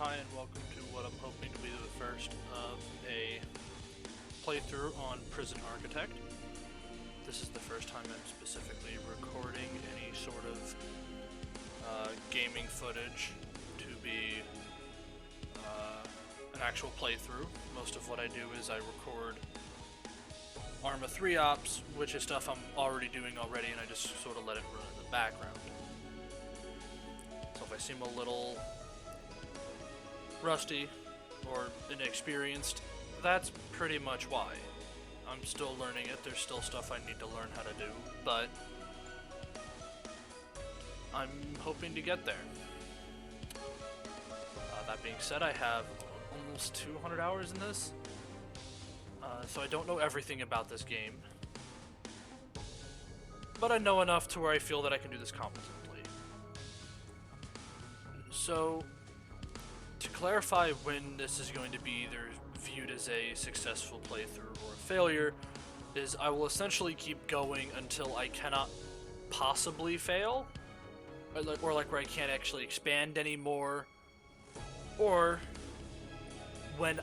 Hi and welcome to what I'm hoping to be the first of a playthrough on Prison Architect. This is the first time I'm specifically recording any sort of gaming footage to be an actual playthrough. Most of what I do is I record Arma 3 ops, which is stuff I'm already doing already, and I just sort of let it run in the background. So if I seem a little rusty or inexperienced, that's pretty much why. I'm still learning it, there's still stuff I need to learn how to do, but I'm hoping to get there. That being said, I have almost 200 hours in this, so I don't know everything about this game, but I know enough to where I feel that I can do this competently. So, to clarify when this is going to be either viewed as a successful playthrough or a failure, is I will essentially keep going until I cannot possibly fail, or like where I can't actually expand anymore, or when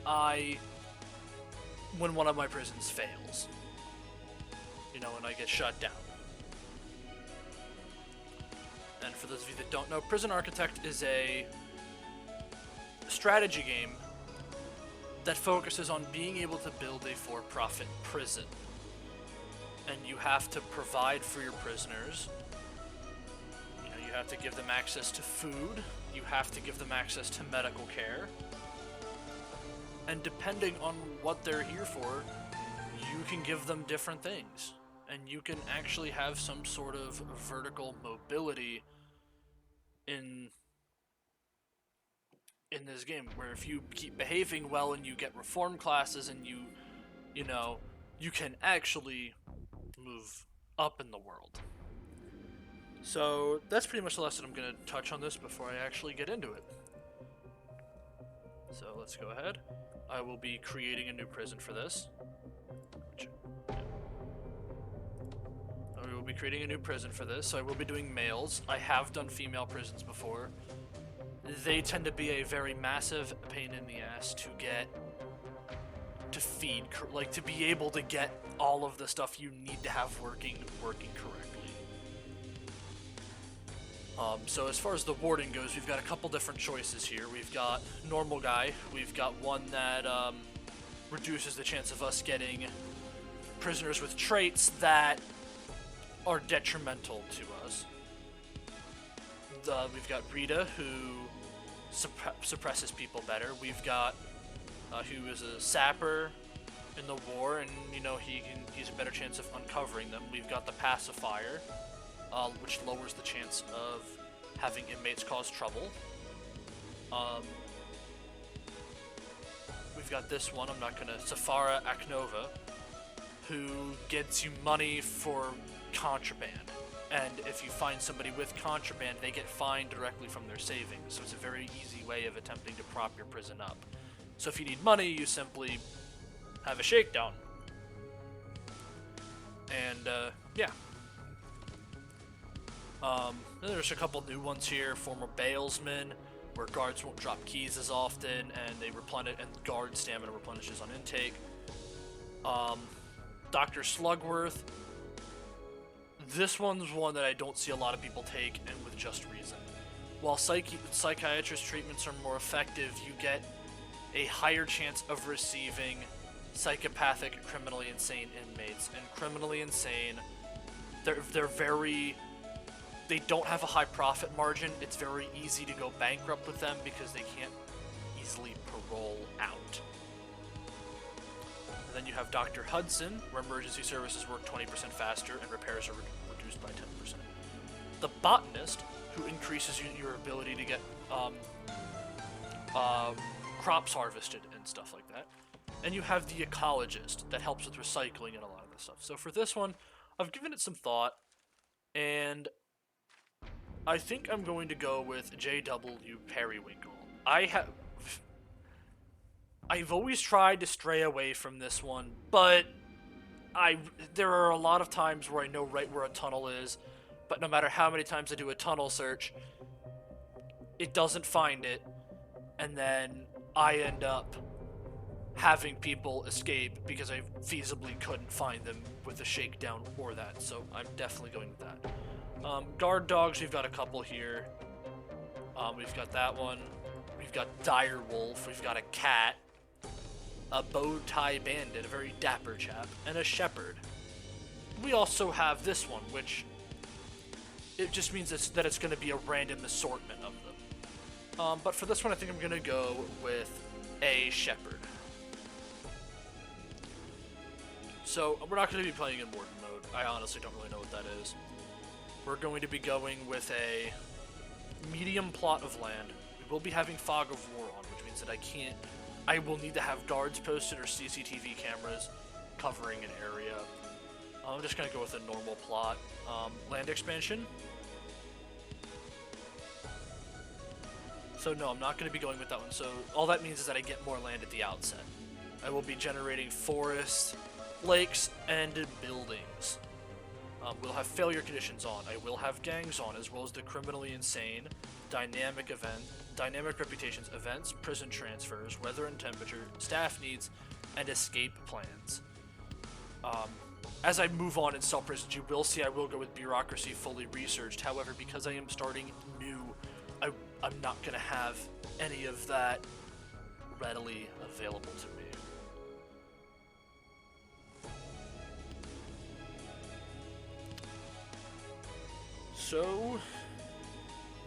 one of my prisons fails, you know, when I get shut down. And for those of you that don't know, Prison Architect is a strategy game that focuses on being able to build a for-profit prison. And you have to provide for your prisoners. You know, you have to give them access to food, you have to give them access to medical care, and depending on what they're here for, you can give them different things. And you can actually have some sort of vertical mobility in this game, where if you keep behaving well and you get reform classes and you know, you can actually move up in the world. So that's pretty much the lesson I'm going to touch on this before I actually get into it. So let's go ahead. I will be creating a new prison for this. I will be creating a new prison for this, so I will be doing males. I have done female prisons before. They tend to be a very massive pain in the ass to get, to feed, like to be able to get all of the stuff you need to have working correctly. So as far as the warden goes, we've got a couple different choices here. We've got normal guy, we've got one that reduces the chance of us getting prisoners with traits that are detrimental to us. We've got Rita, who suppresses people better. We've got who is a sapper in the war, and you know he's a better chance of uncovering them. We've got the pacifier, which lowers the chance of having inmates cause trouble. We've got this one, I'm not gonna, Safara Aknova, who gets you money for contraband. And if you find somebody with contraband, they get fined directly from their savings. So it's a very easy way of attempting to prop your prison up. So if you need money, you simply have a shakedown. And, yeah. Then there's a couple new ones here. Former bailsmen, where guards won't drop keys as often, and they replenish, and guard stamina replenishes on intake. Dr. Slugworth. This one's one that I don't see a lot of people take, and with just reason. While psychiatrist treatments are more effective, you get a higher chance of receiving psychopathic, criminally insane inmates. And criminally insane, they don't have a high profit margin. It's very easy to go bankrupt with them because they can't easily parole out. And then you have Dr. Hudson, where emergency services work 20% faster and repairs are reduced by 10%. The botanist, who increases your ability to get crops harvested and stuff like that. And you have the ecologist, that helps with recycling and a lot of this stuff. So for this one, I've given it some thought, and I think I'm going to go with J.W. Periwinkle. I've always tried to stray away from this one, but there are a lot of times where I know right where a tunnel is, but no matter how many times I do a tunnel search, it doesn't find it, and then I end up having people escape because I feasibly couldn't find them with a shakedown or that, so I'm definitely going with that. Guard dogs, we've got a couple here. We've got that one. We've got dire wolf. We've got a cat, a bow tie bandit, a very dapper chap, and a shepherd. We also have this one, which it just means that it's going to be a random assortment of them. But for this one, I think I'm going to go with a shepherd. So we're not going to be playing in Warden mode. I honestly don't really know what that is. We're going to be going with a medium plot of land. We will be having Fog of War on, which means that I will need to have guards posted or CCTV cameras covering an area. I'm just going to go with a normal plot. Land expansion. So no, I'm not going to be going with that one. So all that means is that I get more land at the outset. I will be generating forests, lakes, and buildings. We'll have failure conditions on. I will have gangs on, as well as the criminally insane, dynamic reputations, events, prison transfers, weather and temperature, staff needs, and escape plans. As I move on in Cell Prisons, you will see I will go with bureaucracy fully researched. However, because I am starting new, I'm not going to have any of that readily available to me. So,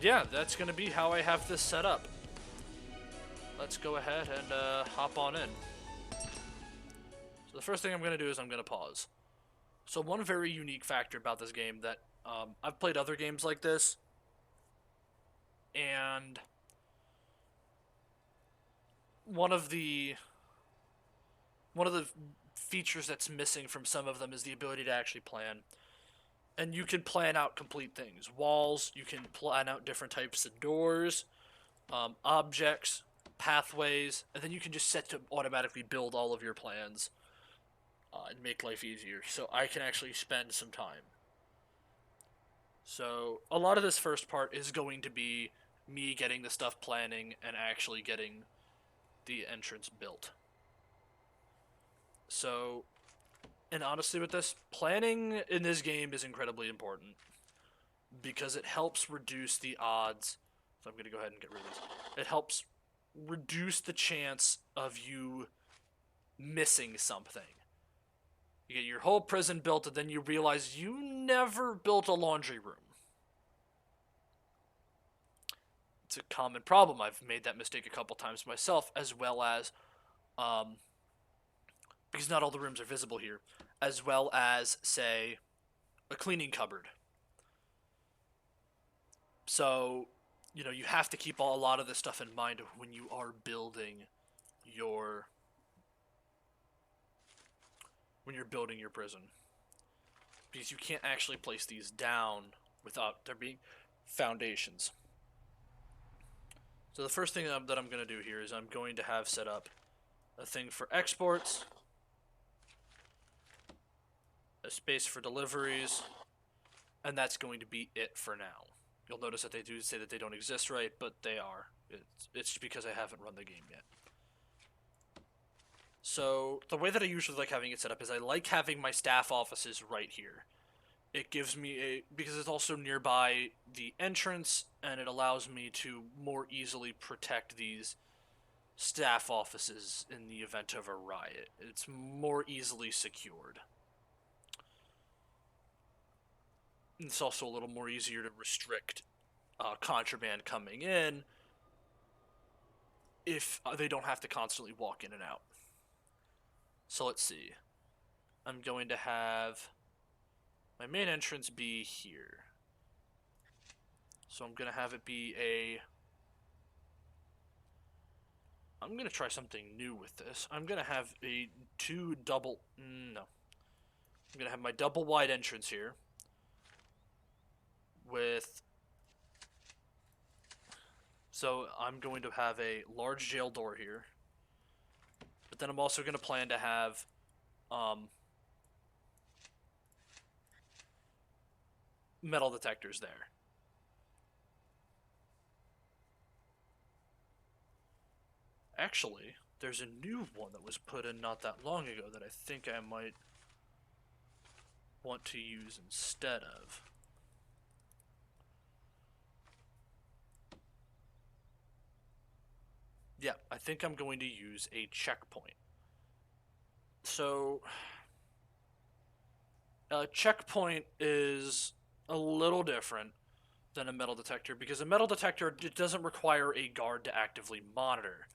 yeah, that's going to be how I have this set up. Let's go ahead and hop on in. So the first thing I'm going to do is I'm going to pause. So one very unique factor about this game that I've played other games like this, and one of the features that's missing from some of them is the ability to actually plan. And you can plan out complete things. Walls, you can plan out different types of doors, objects, pathways, and then you can just set to automatically build all of your plans and make life easier. So I can actually spend some time. So a lot of this first part is going to be me getting the stuff planning and actually getting the entrance built. So... And honestly with this, planning in this game is incredibly important because it helps reduce the odds. So I'm going to go ahead and get rid of this. It helps reduce the chance of you missing something. You get your whole prison built and then you realize you never built a laundry room. It's a common problem. I've made that mistake a couple times myself, as well as... because not all the rooms are visible here, as well as, say, a cleaning cupboard. So, you have to keep a lot of this stuff in mind when you are building your prison. Because you can't actually place these down without there being foundations. So the first thing that I'm going to do here is I'm going to have set up a thing for exports, a space for deliveries, and that's going to be it for now. You'll notice that they do say that they don't exist right, but they are. It's because I haven't run the game yet. So the way that I usually like having it set up is I like having my staff offices right here. It gives me because it's also nearby the entrance, and it allows me to more easily protect these staff offices in the event of a riot. It's more easily secured. It's also a little more easier to restrict contraband coming in if they don't have to constantly walk in and out. So let's see. I'm going to have my main entrance be here. So I'm going to have it be I'm going to try something new with this. I'm going to have I'm going to have my double wide entrance here so I'm going to have a large jail door here, but then I'm also going to plan to have metal detectors there. Actually, there's a new one that was put in not that long ago that I think I might want to use instead of. Yeah, I think I'm going to use a checkpoint. So, a checkpoint is a little different than a metal detector because a metal detector, it doesn't require a guard to actively monitor.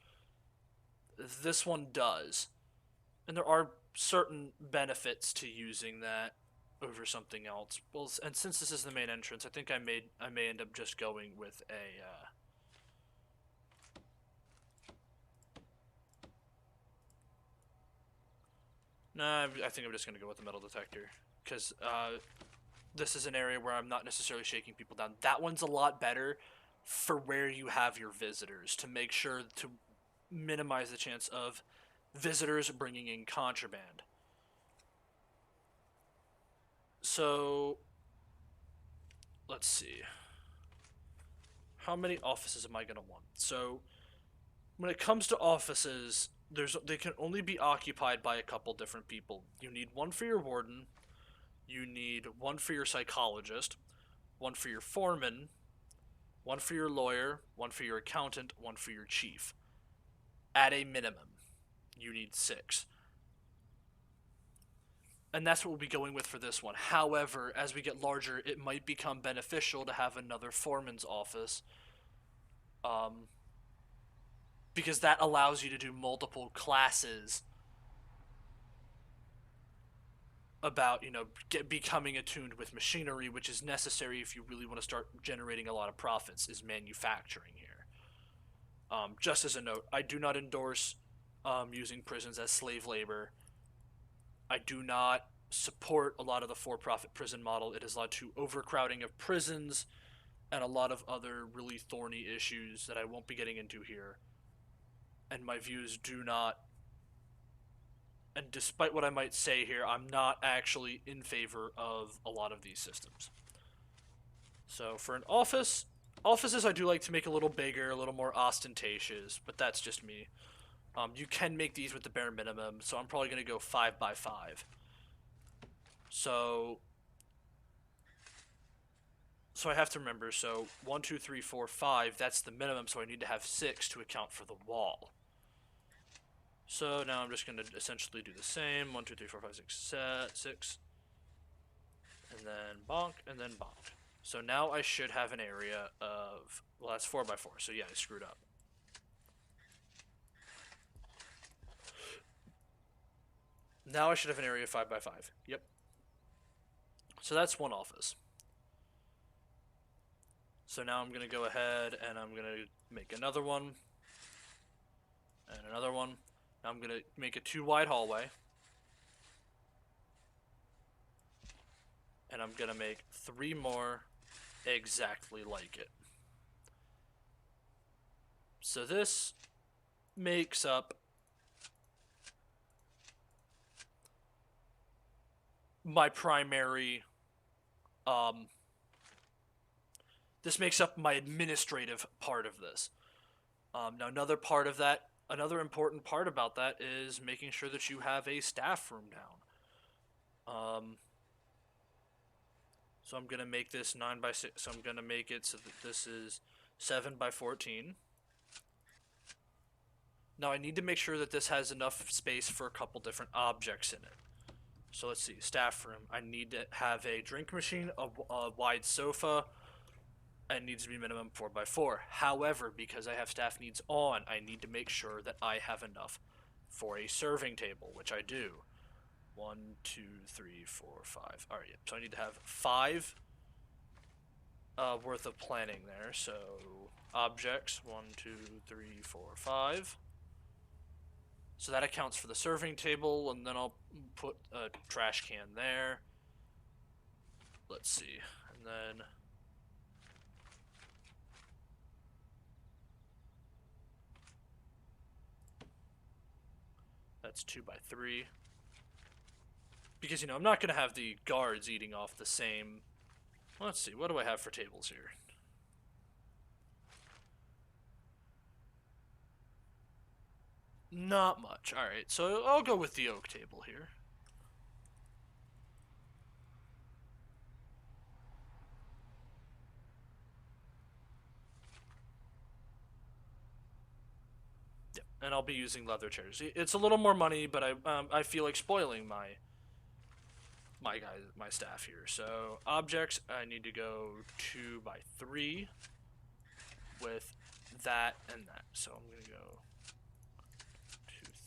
This one does. And there are certain benefits to using that over something else. Well, and since this is the main entrance, I think I may end up just going with a nah, I think I'm just gonna go with the metal detector because this is an area where I'm not necessarily shaking people down. That one's a lot better for where you have your visitors to make sure to minimize the chance of visitors bringing in contraband. So, let's see. How many offices am I going to want? So, when it comes to offices, they can only be occupied by a couple different people. You need one for your warden, you need one for your psychologist, one for your foreman, one for your lawyer, one for your accountant, one for your chief. At a minimum, you need 6. And that's what we'll be going with for this one. However, as we get larger, it might become beneficial to have another foreman's office. Because that allows you to do multiple classes about, becoming attuned with machinery, which is necessary if you really want to start generating a lot of profits, is manufacturing here. Just as a note, I do not endorse using prisons as slave labor. I do not support a lot of the for-profit prison model. It has led to overcrowding of prisons and a lot of other really thorny issues that I won't be getting into here. And my views do not, and despite what I might say here, I'm not actually in favor of a lot of these systems. So for an offices I do like to make a little bigger, a little more ostentatious, but that's just me. You can make these with the bare minimum, so I'm probably going to go 5 by 5. So I have to remember, so 1, 2, 3, 4, 5, that's the minimum, so I need to have 6 to account for the wall. So now I'm just going to essentially do the same. 1, 2, 3, 4, 5, 6, 6. And then bonk, and then bonk. So now I should have an area of, well, that's 4 by 4, so yeah, I screwed up. Now I should have an area of 5 by 5. Yep. So that's one office. So now I'm going to go ahead and I'm going to make another one. And another one. Now I'm going to make a 2 wide hallway. And I'm going to make 3 more exactly like it. So this makes up my primary, this makes up my administrative part of this. Now another important part about that is making sure that you have a staff room down. So I'm going to make this 9 by 6, so I'm going to make it so that this is 7 by 14. Now I need to make sure that this has enough space for a couple different objects in it. So let's see, staff room. I need to have a drink machine, a wide sofa, and it needs to be minimum 4 by 4. However, because I have staff needs on, I need to make sure that I have enough for a serving table, which I do. 1, 2, 3, 4, 5. All right, so I need to have 5 worth of planning there. So objects, 1, 2, 3, 4, 5. So that accounts for the serving table, and then I'll put a trash can there. Let's see, and then that's 2 by 3. Because, I'm not going to have the guards eating off the same... Let's see, what do I have for tables here? Not much. Alright, so I'll go with the oak table here. Yeah, and I'll be using leather chairs. It's a little more money, but I feel like spoiling my staff here. So objects, I need to go 2 by 3 with that and that. So I'm gonna go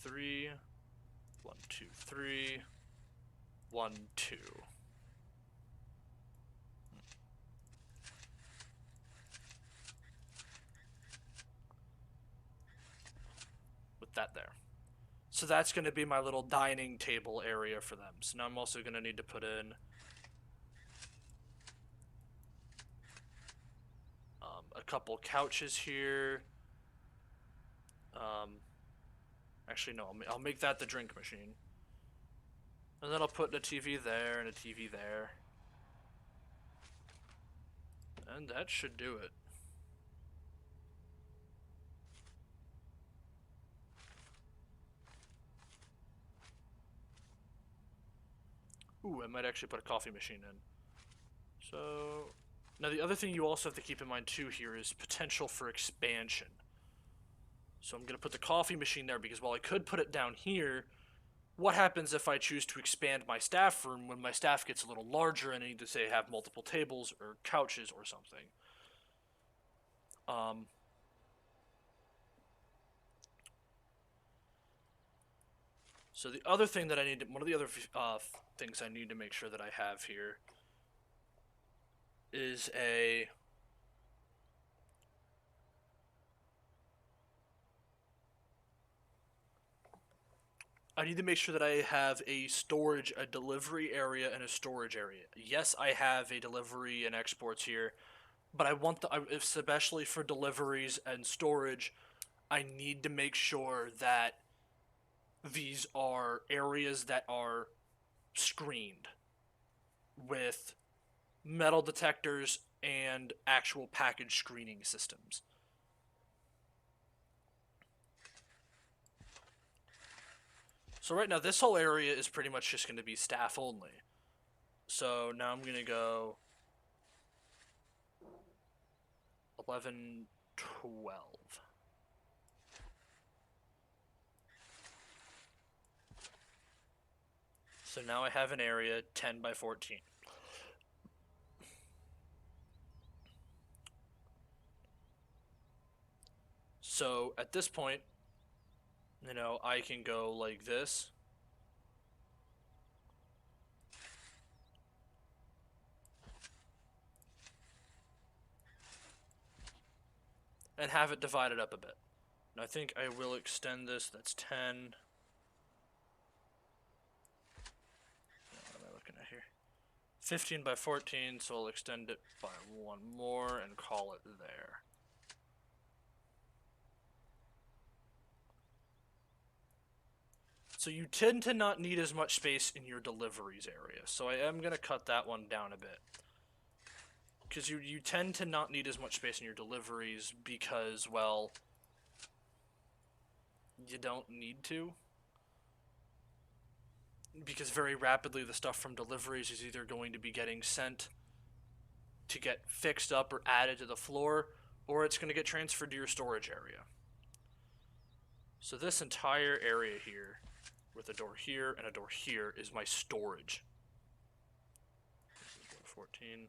2, 3, 1, 2, 3, 1, 2. With that there. So that's going to be my little dining table area for them. So now I'm also going to need to put in a couple couches here. Actually, no, I'll make that the drink machine. And then I'll put a TV there and a TV there. And that should do it. Ooh, I might actually put a coffee machine in. So, now the other thing you also have to keep in mind too here is potential for expansion. So I'm going to put the coffee machine there because while I could put it down here, what happens if I choose to expand my staff room when my staff gets a little larger and I need to, say, have multiple tables or couches or something? So the other thing that I need to, one of the other things I need to make sure that I have here is I need to make sure that I have a delivery area and a storage area. Yes, I have a delivery and exports here, but I want especially for deliveries and storage, I need to make sure that these are areas that are screened with metal detectors and actual package screening systems. So right now this whole area is pretty much just going to be staff only. So now I'm going to go 11, 12. So now I have an area 10 by 14. So at this point, I can go like this. And have it divided up a bit. And I think I will extend this. That's 10. What am I looking at here? 15 by 14, so I'll extend it by one more and call it there. So you tend to not need as much space in your deliveries area. So I am going to cut that one down a bit. Because you tend to not need as much space in your deliveries because, well, you don't need to. Because very rapidly the stuff from deliveries is either going to be getting sent to get fixed up or added to the floor, or it's going to get transferred to your storage area. So this entire area here, with a door here and a door here, is my storage. This is 14.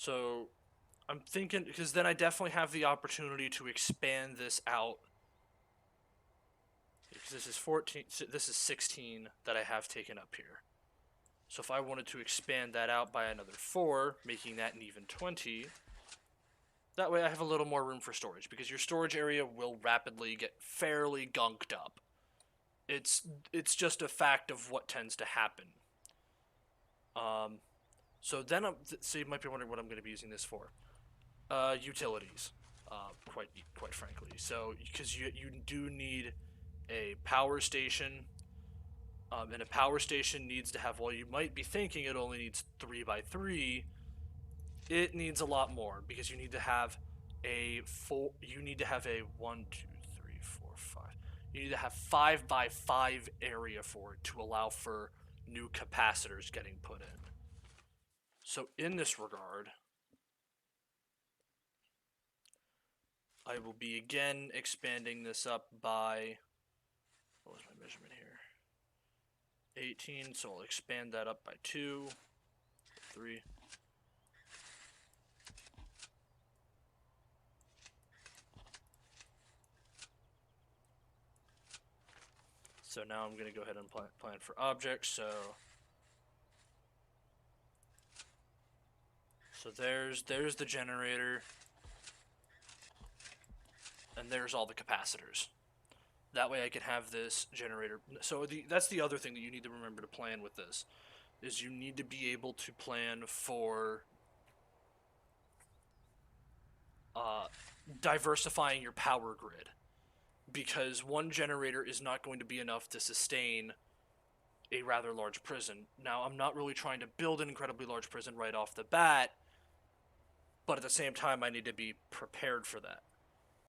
So I'm thinking, because then I definitely have the opportunity to expand this out. Because this is 14, this is 16 that I have taken up here. So if I wanted to expand that out by another 4, making that an even 20, that way I have a little more room for storage, because your storage area will rapidly get fairly gunked up. It's just a fact of what tends to happen. So then, so you might be wondering what I'm going to be using this for. Utilities, quite frankly. So because you do need a power station, and a power station needs to have. Well, you might be thinking it only needs 3x3. It needs a lot more because you need to have a four. You need to have a 1, 2, 3, 4, 5. You need to have 5x5 area for it to allow for new capacitors getting put in. So in this regard, I will be again expanding this up by, what was my measurement here? 18, so I'll expand that up by 2, 3. So now I'm going to go ahead and plan for objects. So there's the generator, and there's all the capacitors. That way I can have this generator. So that's the other thing that you need to remember to plan with this, is you need to be able to plan for diversifying your power grid, because one generator is not going to be enough to sustain a rather large prison. Now, I'm not really trying to build an incredibly large prison right off the bat, but at the same time, I need to be prepared for that.